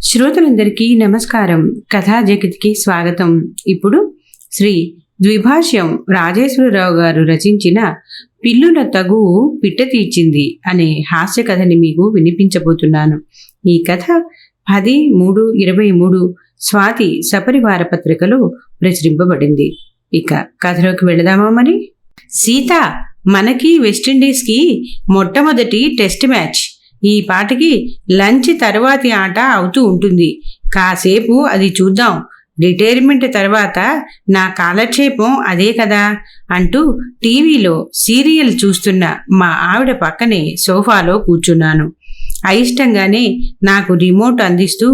శ్రోతలందరికీ నమస్కారం. కథా జగతికి స్వాగతం. ఇప్పుడు శ్రీ ద్విభాష్యం రాజేశ్వరరావు గారు రచించిన పిల్లుల తగువు పిట్ట తీర్చింది అనే హాస్య కథని మీకు వినిపించబోతున్నాను. ఈ కథ 10/3/23 స్వాతి సపరివార పత్రికలో ప్రచురింపబడింది. ఇక కథలోకి వెళదామా మరి. సీత, మనకి వెస్టిండీస్కి మొట్టమొదటి టెస్ట్ మ్యాచ్. ఈ పాటికి లంచ్ తర్వాతి ఆట అవుతూ ఉంటుంది. కాసేపు అది చూద్దాం. రిటైర్మెంట్ తర్వాత నా కాలక్షేపం అదే కదా అంటూ టీవీలో సీరియల్ చూస్తున్న మా ఆవిడ పక్కనే సోఫాలో కూర్చున్నాను. అయిష్టంగానే నాకు రిమోట్ అందిస్తూ,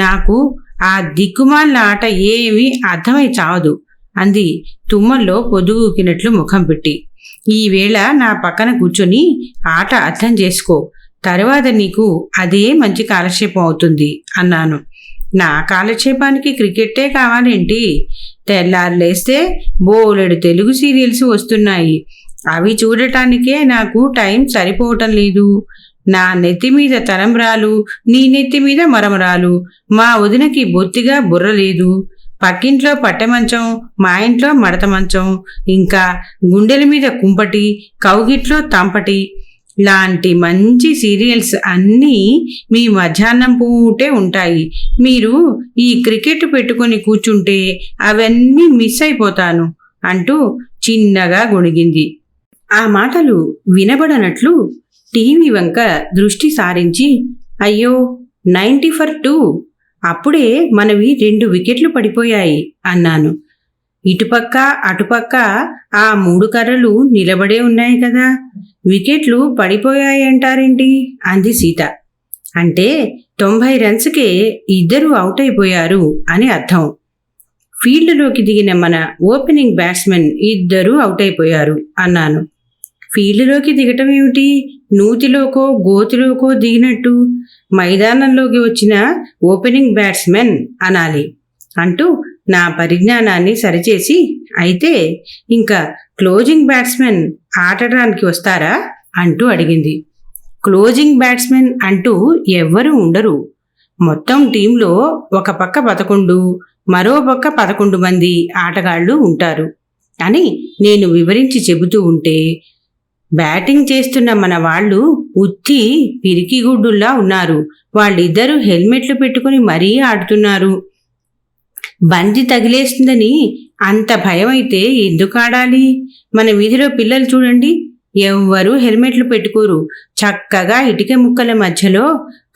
నాకు ఆ దిక్కుమాల ఆట ఏమీ అర్థమై చావదు అంది తుమ్మల్లో పొదుగుకినట్లు ముఖం పెట్టి. ఈవేళ నా పక్కన కూర్చొని ఆట అర్థం చేసుకో, తర్వాత నీకు అదే మంచి కాలక్షేపం అవుతుంది అన్నాను. నా కాలక్షేపానికి క్రికెట్టే కావాలేంటి? తెల్లారు లేస్తే బోలెడు తెలుగు సీరియల్స్ వస్తున్నాయి. అవి చూడటానికే నాకు టైం సరిపోవటం లేదు. నా నెత్తి మీద తలంబ్రాలు, నీ నెత్తి మీద మరమరాలు. మా వదినకి బొత్తిగా బుర్ర లేదు. పక్కింట్లో పట్టెమంచం, మా ఇంట్లో మడత మంచం, ఇంకా గుండెల మీద కుంపటి, కౌగిట్లో తంపటి లాంటి మంచి సీరియల్స్ అన్నీ మీ మధ్యాహ్నం పూటే ఉంటాయి. మీరు ఈ క్రికెట్ పెట్టుకొని కూర్చుంటే అవన్నీ మిస్ అయిపోతాను అంటూ చిన్నగా గొణిగింది. ఆ మాటలు వినబడనట్లు టీవీ వంక దృష్టి సారించి, అయ్యో 90 for 2, అప్పుడే మనవి 2 వికెట్లు పడిపోయాయి అన్నాను. ఇటుపక్క అటుపక్క ఆ 3 కర్రలు నిలబడే ఉన్నాయి కదా, వికెట్లు పడిపోయాయంటారేంటి అంది సీత. అంటే 90 రన్స్కే 2 అవుట్ అయిపోయారు అని అర్థం. ఫీల్డ్లోకి దిగిన మన ఓపెనింగ్ బ్యాట్స్మెన్ 2 అవుట్ అయిపోయారు అన్నాను. ఫీల్డ్లోకి దిగటం ఏమిటి? నూతిలోకో గోతిలోకో దిగినట్టు మైదానంలోకి వచ్చిన ఓపెనింగ్ బ్యాట్స్మెన్ అనాలి అంటూ నా పరిజ్ఞానాన్ని సరిచేసి, అయితే ఇంకా క్లోజింగ్ బ్యాట్స్మెన్ ఆడటానికి వస్తారా అంటూ అడిగింది. క్లోజింగ్ బ్యాట్స్మెన్ అంటూ ఎవ్వరూ ఉండరు. మొత్తం టీంలో ఒక పక్క 11, మరో పక్క 11 మంది ఆటగాళ్లు ఉంటారు అని నేను వివరించి చెబుతూ ఉంటే, బ్యాటింగ్ చేస్తున్న మన వాళ్ళు ఉత్తి పిరికిగుడ్డుల్లా ఉన్నారు. వాళ్ళిద్దరూ హెల్మెట్లు పెట్టుకుని మరీ ఆడుతున్నారు. బంతి తగిలేస్తుందని అంత భయం అయితే ఎందుకు ఆడాలి? మన వీధిలో పిల్లలు చూడండి, ఎవ్వరూ హెల్మెట్లు పెట్టుకోరు. చక్కగా ఇటుక ముక్కల మధ్యలో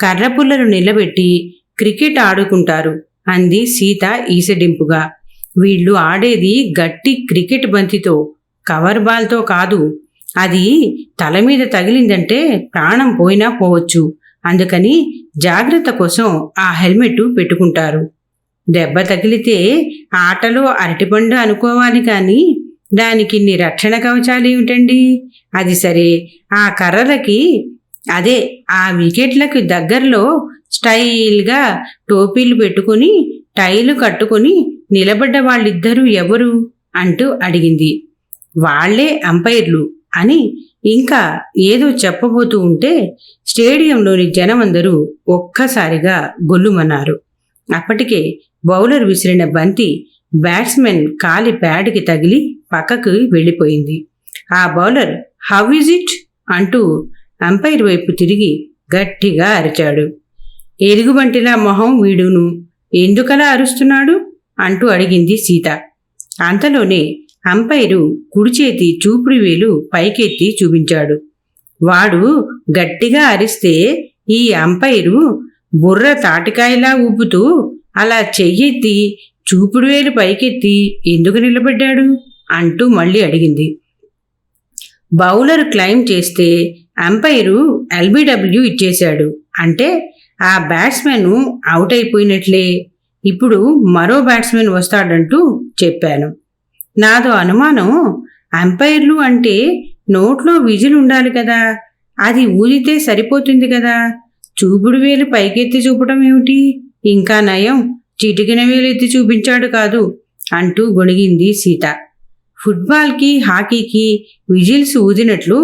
కర్ర పుల్లలు నిలబెట్టి క్రికెట్ ఆడుకుంటారు అంది సీత ఈసడింపుగా. వీళ్ళు ఆడేది గట్టి క్రికెట్ బంతితో, కవర్ బాల్తో కాదు. అది తల మీద తగిలిందంటే ప్రాణం పోయినా పోవచ్చు. అందుకని జాగ్రత్త కోసం ఆ హెల్మెట్ పెట్టుకుంటారు. దెబ్బ తగిలితే ఆటలో అరటిపండు అనుకోవాలి కానీ దానికి ఇన్ని రక్షణ కవచాలు ఏమిటండి? అది సరే, ఆ కర్రలకి, అదే ఆ వికెట్లకు దగ్గరలో స్టైల్గా టోపీలు పెట్టుకుని టైలు కట్టుకుని నిలబడ్డ వాళ్ళిద్దరూ ఎవరు అంటూ అడిగింది. వాళ్లే అంపైర్లు అని ఇంకా ఏదో చెప్పబోతూ ఉంటే స్టేడియంలోని జనమందరూ ఒక్కసారిగా గొల్లుమన్నారు. అప్పటికే బౌలర్ విసిరిన బంతి బ్యాట్స్మెన్ కాలి ప్యాడ్కి తగిలి పక్కకు వెళ్ళిపోయింది. ఆ బౌలర్ హౌ ఇజ్ ఇట్ అంటూ అంపైర్ వైపు తిరిగి గట్టిగా అరిచాడు. ఎలుగుబంటిలా మొహం వీడును, ఎందుకలా అరుస్తున్నాడు అంటూ అడిగింది సీత. అంతలోనే అంపైరు కుడిచేతి చూపుడు వేలు పైకెత్తి చూపించాడు. వాడు గట్టిగా అరిస్తే ఈ అంపైరు బుర్ర తాటికాయలా ఊపుతూ అలా చెయ్యెత్తి చూపుడు వేలు పైకెత్తి ఎందుకు నిలబడ్డాడు అంటూ మళ్ళీ అడిగింది. బౌలర్ క్లైమ్ చేస్తే అంపైరు LBW ఇచ్చేశాడు అంటే ఆ బ్యాట్స్మెన్ అవుట్ అయిపోయినట్లే. ఇప్పుడు మరో బ్యాట్స్మెన్ వస్తాడంటూ చెప్పాను. నాదో అనుమానం, అంపైర్లు అంటే నోట్లో విజిల్ ఉండాలి కదా, అది ఊదితే సరిపోతుంది కదా, చూపుడు వేలు పైకెత్తి చూపటం ఏమిటి? ఇంకా నయం చిటికిన వేలు ఎత్తి చూపించాడు కాదు అంటూ గొణిగింది సీత. ఫుట్బాల్కి హాకీకి విజిల్స్ ఊదినట్లు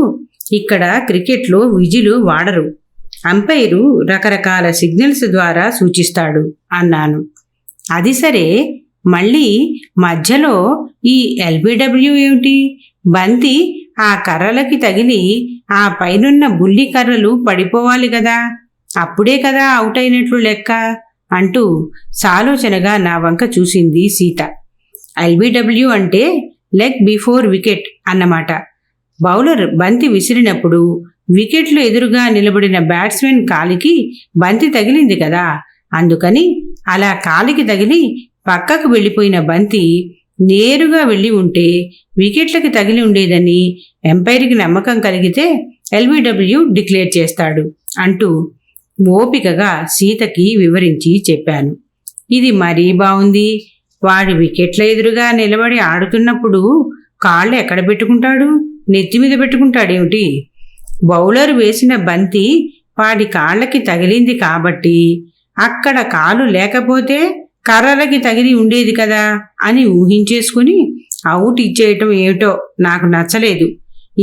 ఇక్కడ క్రికెట్లో విజిలు వాడరు. అంపైరు రకరకాల సిగ్నల్స్ ద్వారా సూచిస్తాడు అన్నాను. అది సరే, మళ్ళీ మధ్యలో ఈ ఎల్బిడబ్ల్యూ ఏమిటి? బంతి ఆ కర్రలకి తగిలి ఆ పైనున్న బుల్లి కర్రలు పడిపోవాలి కదా, అప్పుడే కదా అవుట్ అయినట్లు లెక్క అంటూ సాలోచనగా నా వంక చూసింది సీత. ఎల్బిడబ్ల్యూ అంటే లెగ్ బిఫోర్ వికెట్ అన్నమాట. బౌలర్ బంతి విసిరినప్పుడు వికెట్లు ఎదురుగా నిలబడిన బ్యాట్స్మెన్ కాలికి బంతి తగిలింది కదా, అందుకని అలా కాలికి తగిలి పక్కకు వెళ్ళిపోయిన బంతి నేరుగా వెళ్ళి ఉంటే వికెట్లకి తగిలి ఉండేదని ఎంపైర్కి నమ్మకం కలిగితే ఎల్బిడబ్ల్యూ డిక్లేర్ చేస్తాడు అంటూ ఓపికగా సీతకి వివరించి చెప్పాను. ఇది మరీ బాగుంది. వాడి వికెట్ల ఎదురుగా నిలబడి ఆడుతున్నప్పుడు కాళ్ళు ఎక్కడ పెట్టుకుంటాడు? నెత్తి మీద పెట్టుకుంటాడేమిటి? బౌలర్ వేసిన బంతి వాడి కాళ్ళకి తగిలింది కాబట్టి అక్కడ కాలు లేకపోతే కర్రలకి తగిలి ఉండేది కదా అని ఊహించేసుకుని అవుట్ ఇచ్చేయటం ఏమిటో నాకు నచ్చలేదు.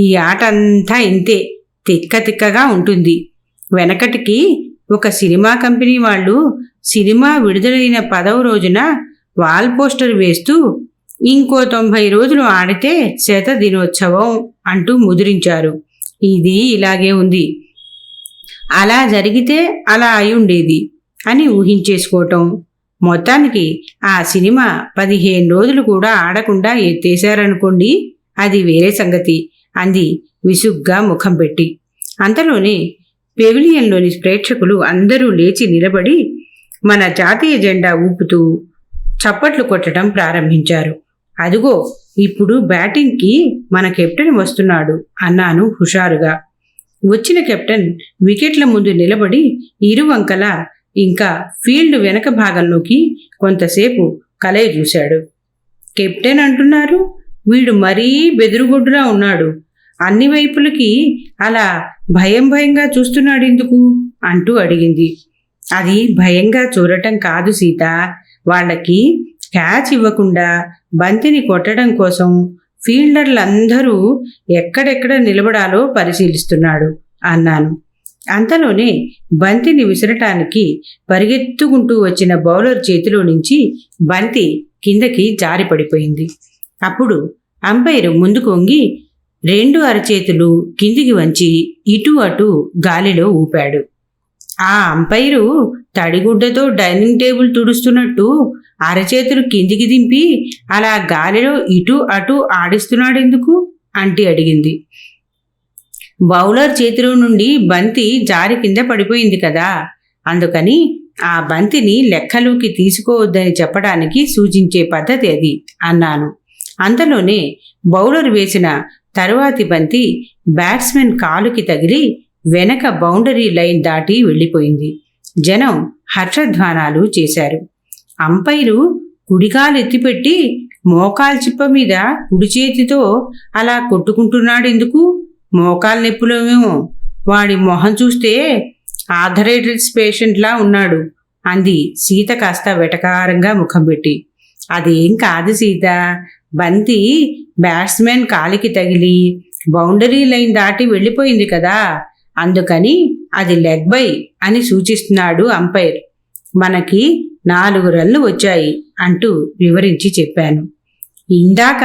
ఈ ఆట అంతా ఇంతే, తిక్కగా ఉంటుంది. వెనకటికి ఒక సినిమా కంపెనీ వాళ్ళు సినిమా విడుదలైన 10వ రోజున వాల్ పోస్టర్ వేస్తూ ఇంకో 90 రోజులు ఆడితే శత దినోత్సవం అంటూ ముద్రించారు. ఇది ఇలాగే ఉంది. అలా జరిగితే అలా అయి ఉండేది అని ఊహించేసుకోవటం. మొత్తానికి ఆ సినిమా 15 రోజులు కూడా ఆడకుండా ఎత్తేశారనుకోండి, అది వేరే సంగతి అంది విసుగ్గా ముఖం పెట్టి. అంతలోనే పెవిలియన్లోని ప్రేక్షకులు అందరూ లేచి నిలబడి మన జాతీయ జెండా ఊపుతూ చప్పట్లు కొట్టడం ప్రారంభించారు. అదిగో ఇప్పుడు బ్యాటింగ్కి మన కెప్టెన్ వస్తున్నాడు అన్నాను హుషారుగా. వచ్చిన కెప్టెన్ వికెట్ల ముందు నిలబడి ఇరువంకల ఇంకా ఫీల్డ్ వెనక భాగంలోకి కొంతసేపు కలయి చూశాడు. కెప్టెన్ అంటున్నారు, వీడు మరీ బెదురుగొడ్డులా ఉన్నాడు, అన్ని వైపులకి అలా భయంగా చూస్తున్నాడు ఎందుకు అంటూ అడిగింది. అది భయంగా చూడటం కాదు సీత, వాళ్ళకి క్యాచ్ ఇవ్వకుండా బంతిని కొట్టడం కోసం ఫీల్డర్లందరూ ఎక్కడెక్కడ నిలబడాలో పరిశీలిస్తున్నాడు అన్నాను. అంతలోనే బంతిని విసరటానికి పరిగెత్తుకుంటూ వచ్చిన బౌలర్ చేతిలో నుంచి బంతి కిందకి జారి పడిపోయింది. అప్పుడు అంపైరు ముందుకు వంగి 2 అరచేతులు కిందికి వంచి ఇటు అటు గాలిలో ఊపాడు. ఆ అంపైరు తడిగుడ్డతో డైనింగ్ టేబుల్ తుడుస్తున్నట్టు అరచేతులు కిందికి దింపి అలా గాలిలో ఇటు అటు ఆడిస్తున్నాడెందుకు అంటి అడిగింది. బౌలర్ చేతిలో నుండి బంతి జారి కింద పడిపోయింది కదా, అందుకని ఆ బంతిని లెక్కలోకి తీసుకోవద్దని చెప్పడానికి సూచించే పద్ధతి అది అన్నాను. అంతలోనే బౌలర్ వేసిన తరువాతి బంతి బ్యాట్స్మెన్ కాలుకి తగిలి వెనక బౌండరీ లైన్ దాటి వెళ్ళిపోయింది. జనం హర్షధ్వానాలు చేశారు. అంపైరు కుడికాలు ఎత్తిపెట్టి మోకాలు చిప్ప మీద కుడి చేతితో అలా కొట్టుకుంటున్నాడెందుకు? మోకాలు నొప్పులేమో, వాడి మొహం చూస్తే ఆర్థరైటిస్ పేషెంట్లా ఉన్నాడు అంది సీత కాస్త వెటకారంగా ముఖం పెట్టి. అదేం కాదు సీత, బంతి బ్యాట్స్మెన్ కాలికి తగిలి బౌండరీ లైన్ దాటి వెళ్ళిపోయింది కదా, అందుకని అది లెగ్ బై అని సూచిస్తున్నాడు అంపైర్. మనకి 4 రన్లు వచ్చాయి అంటూ వివరించి చెప్పాను. ఇందాక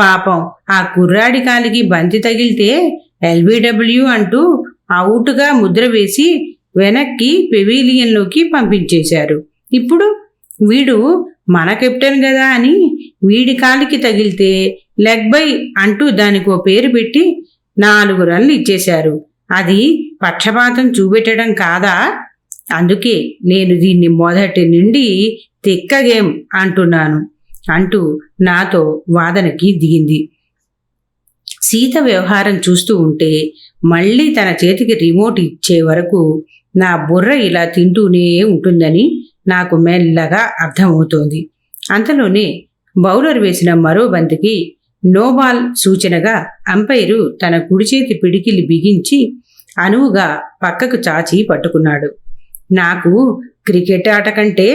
పాపం ఆ కుర్రాడి కాలికి బంతి తగిలితే ఎల్బిడబ్ల్యూ అంటూ అవుట్గా ముద్ర వేసి వెనక్కి పెవిలియన్లోకి పంపించేశారు. ఇప్పుడు వీడు మన కెప్టెన్ కదా అని వీడి కాలికి తగిలితే లెగ్ బై అంటూ దానికో పేరు పెట్టి 4 రన్లు ఇచ్చేశారు. అది పక్షపాతం చూపెట్టడం కాదా? అందుకే నేను దీన్ని మొదటి నుండి తిక్క గేమ్ అంటున్నాను అంటూ నాతో వాదనకి దిగింది. సీత వ్యవహారం చూస్తూ ఉంటే మళ్ళీ తన చేతికి రిమోట్ ఇచ్చే వరకు నా బుర్ర ఇలా తింటూనే ఉంటుందని నాకు మెల్లగా అర్థమవుతోంది. అంతలోనే బౌలర్ వేసిన మరో బంతికి నోబాల్ సూచనగా అంపైరు తన కుడి చేతి పిడికిలి బిగించి అనువుగా పక్కకు చాచి పట్టుకున్నాడు. నాకు క్రికెట్ ఆట కంటే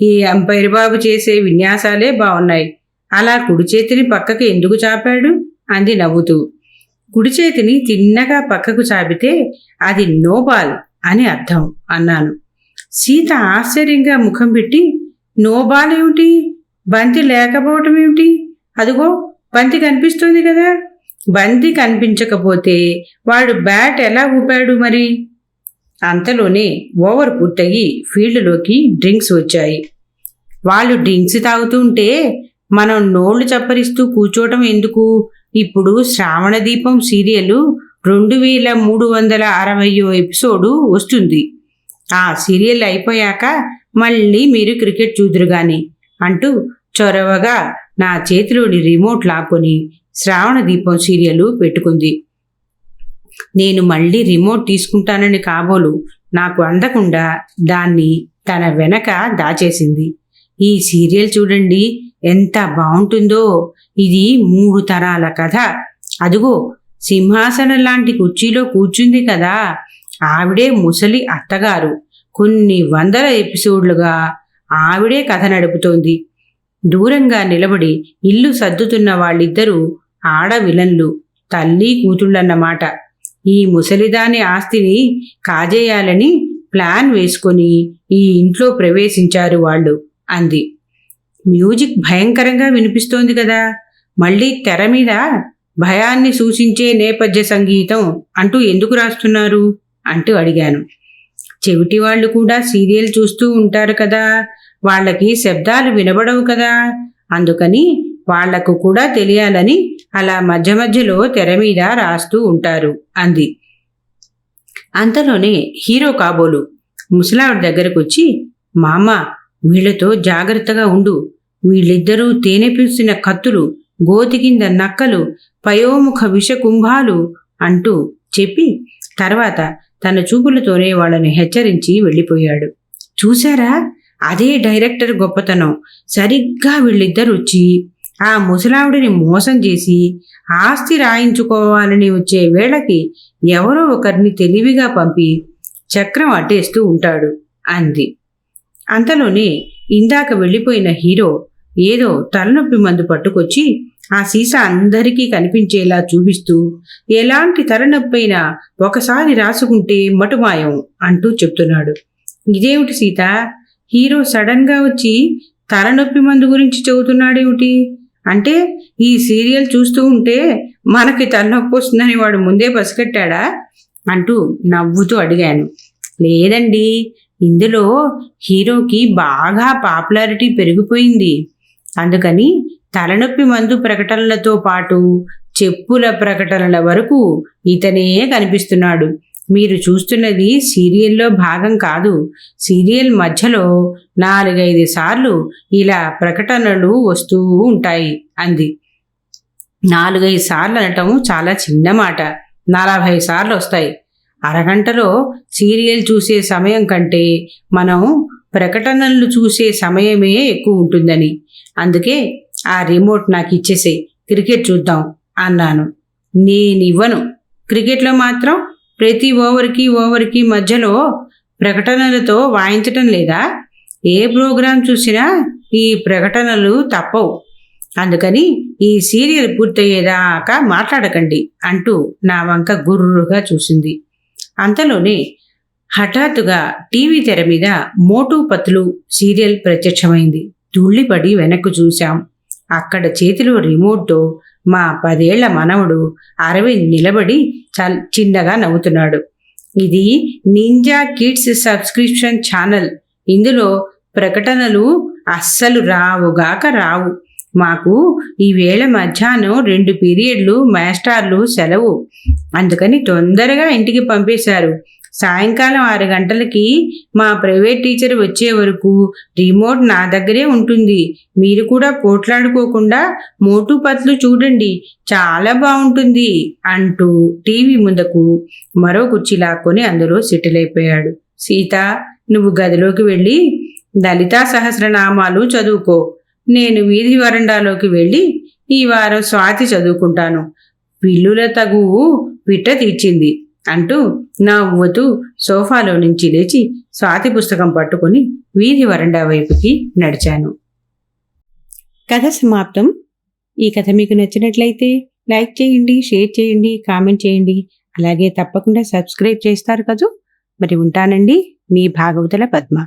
ఈ అంపైర్ బాబు చేసే విన్యాసాలే బాగున్నాయి. అలా కుడి చేతిని పక్కకు ఎందుకు చాపాడు అంది నవ్వుతూ. కుడి చేతిని తిన్నగా పక్కకు చాపితే అది నోబాల్ అని అర్థం అన్నాను. సీత ఆశ్చర్యంగా ముఖం పెట్టి, నో బాల్ ఏమిటి, బంతి లేకపోవటం ఏమిటి, అదిగో బంతి కనిపిస్తుంది కదా, బంతి కనిపించకపోతే వాడు బ్యాట్ ఎలా ఊపాడు మరి? అంతలోనే ఓవర్ పూర్తయి ఫీల్డ్లోకి డ్రింక్స్ వచ్చాయి. వాళ్ళు డ్రింక్స్ తాగుతుంటే మనం నోళ్లు చప్పరిస్తూ కూర్చోవటం ఎందుకు? ఇప్పుడు శ్రావణ దీపం సీరియల్ 2360 ఎపిసోడు వస్తుంది. ఆ సీరియల్ అయిపోయాక మళ్ళీ మీరు క్రికెట్ చూదురు గాని అంటూ చొరవగా నా చేతిలోని రిమోట్ లాక్కొని శ్రావణ దీపం సీరియల్ పెట్టుకుంది. నేను మళ్ళీ రిమోట్ తీసుకుంటానని కాబోలు నాకు అందకుండా దాన్ని తన వెనక దాచేసింది. ఈ సీరియల్ చూడండి ఎంత బాగుంటుందో, ఇది 3 తరాల కథ. అదుగో సింహాసనం లాంటి కుర్చీలో కూర్చుంది కదా, ఆవిడే ముసలి అత్తగారు. కొన్ని వందల ఎపిసోడ్లుగా ఆవిడే కథ నడుపుతోంది. దూరంగా నిలబడి ఇల్లు సర్దుతున్న వాళ్ళిద్దరూ ఆడ విలన్లు, తల్లి కూతుళ్ళన్నమాట. ఈ ముసలిదాని ఆస్తిని కాజేయాలని ప్లాన్ వేసుకొని ఈ ఇంట్లో ప్రవేశించారు వాళ్ళు అంది. మ్యూజిక్ భయంకరంగా వినిపిస్తోంది కదా, మళ్ళీ తెర మీద భయాన్ని సూచించే నేపథ్య సంగీతం అంటూ ఎందుకు రాస్తున్నారు అంటూ అడిగాను. చెవిటి వాళ్ళు కూడా సీరియల్ చూస్తూ ఉంటారు కదా, వాళ్ళకి శబ్దాలు వినబడవు కదా, అందుకని వాళ్లకు కూడా తెలియాలని అలా మధ్య మధ్యలో తెర మీద రాస్తూ ఉంటారు అంది. అంతలోనే హీరో కాబోలు ముసలావిడ దగ్గరకు వచ్చి, మామ వీళ్లతో జాగ్రత్తగా ఉండు, వీళ్ళిద్దరూ తేనె పీల్చిన కత్తులు, గోతి కింద నక్కలు, పయోముఖ విషకుంభాలు అంటూ చెప్పి తర్వాత తన చూపులతోనే వాళ్ళని హెచ్చరించి వెళ్ళిపోయాడు. చూశారా, అదే డైరెక్టర్ గొప్పతనం. సరిగ్గా వీళ్ళిద్దరు వచ్చి ఆ ముసలావిడిని మోసం చేసి ఆస్తి రాయించుకోవాలని వచ్చే వేళకి ఎవరో ఒకరిని తెలివిగా పంపి చక్రం అట్టేస్తూ ఉంటాడు అంది. అంతలోనే ఇందాక వెళ్ళిపోయిన హీరో ఏదో తలనొప్పి మందు పట్టుకొచ్చి ఆ సీసా అందరికీ కనిపించేలా చూపిస్తూ, ఎలాంటి తలనొప్పైనా ఒకసారి రాసుకుంటే మటుమాయం అంటూ చెప్తున్నాడు. ఇదేమిటి సీత, హీరో సడన్ గా వచ్చి తలనొప్పి మందు గురించి చెబుతున్నాడేమిటి? అంటే ఈ సీరియల్ చూస్తూ ఉంటే మనకి తలనొప్పి వస్తుందని వాడు ముందే పసిగట్టాడా అంటూ నవ్వుతూ అడిగాను. లేదండి, ఇందులో హీరోకి బాగా పాపులారిటీ పెరిగిపోయింది, అందుకని తలనొప్పి మందు ప్రకటనలతో పాటు చెప్పుల ప్రకటనల వరకు ఇతనే కనిపిస్తున్నాడు. మీరు చూస్తున్నది సీరియల్లో భాగం కాదు. సీరియల్ మధ్యలో 4-5 సార్లు ఇలా ప్రకటనలు వస్తూ ఉంటాయి అంది. 4-5 సార్లు అనటం చాలా చిన్న మాట, 40 సార్లు వస్తాయి. అరగంటలో సీరియల్ చూసే సమయం కంటే మనం ప్రకటనలు చూసే సమయమే ఎక్కువ ఉంటుందని. అందుకే ఆ రిమోట్ నాకు ఇచ్చేసే, క్రికెట్ చూద్దాం అన్నాను. నేనివ్వను. క్రికెట్లో మాత్రం ప్రతి ఓవర్కి మధ్యలో ప్రకటనలతో వాయించటం లేదా? ఏ ప్రోగ్రాం చూసినా ఈ ప్రకటనలు తప్పవు. అందుకని ఈ సీరియల్ పూర్తయ్యేదాకా మాట్లాడకండి అంటూ నా వంక గుర్రుగా చూసింది. అంతలోనే హఠాత్తుగా టీవీ తెర మీద మోటూ పత్లు సీరియల్ ప్రత్యక్షమైంది. తుళ్ళిపడి వెనక్కు చూశాం. అక్కడ చేతిలో రిమోట్తో మా 10 ఏళ్ల మనవడు అరవింద్ నిలబడి చిన్నగా నవ్వుతున్నాడు. ఇది నింజా కిడ్స్ సబ్స్క్రిప్షన్ ఛానల్. ఇందులో ప్రకటనలు అస్సలు రావుగాక రావు. మాకు ఈవేళ మధ్యాహ్నం 2 పీరియడ్లు మాస్టార్లు సెలవు, అందుకని తొందరగా ఇంటికి పంపేశారు. సాయంకాలం 6 గంటలకి మా ప్రైవేట్ టీచర్ వచ్చే వరకు రిమోట్ నా దగ్గరే ఉంటుంది. మీరు కూడా పోట్లాడుకోకుండా మోటు పత్లు చూడండి, చాలా బాగుంటుంది అంటూ టీవీ ముందుకు మరో కుర్చీ లాక్కొని అందులో సెటిల్ అయిపోయాడు. సీత, నువ్వు గదిలోకి వెళ్ళి లలితా సహస్రనామాలు చదువుకో. నేను వీధి వరండాలోకి వెళ్ళి ఈ వారం స్వాతి చదువుకుంటాను. పిల్లుల తగువు పిట్ట తీర్చింది అంటూ నవ్వుతూ సోఫాలో నుంచి లేచి స్వాతి పుస్తకం పట్టుకుని వీధి వరండా వైపుకి నడిచాను. కథ సమాప్తం. ఈ కథ మీకు నచ్చినట్లయితే లైక్ చేయండి, షేర్ చేయండి, కామెంట్ చేయండి. అలాగే తప్పకుండా సబ్స్క్రైబ్ చేస్తారు కదూ. మరి ఉంటానండి, మీ భాగవతుల పద్మ.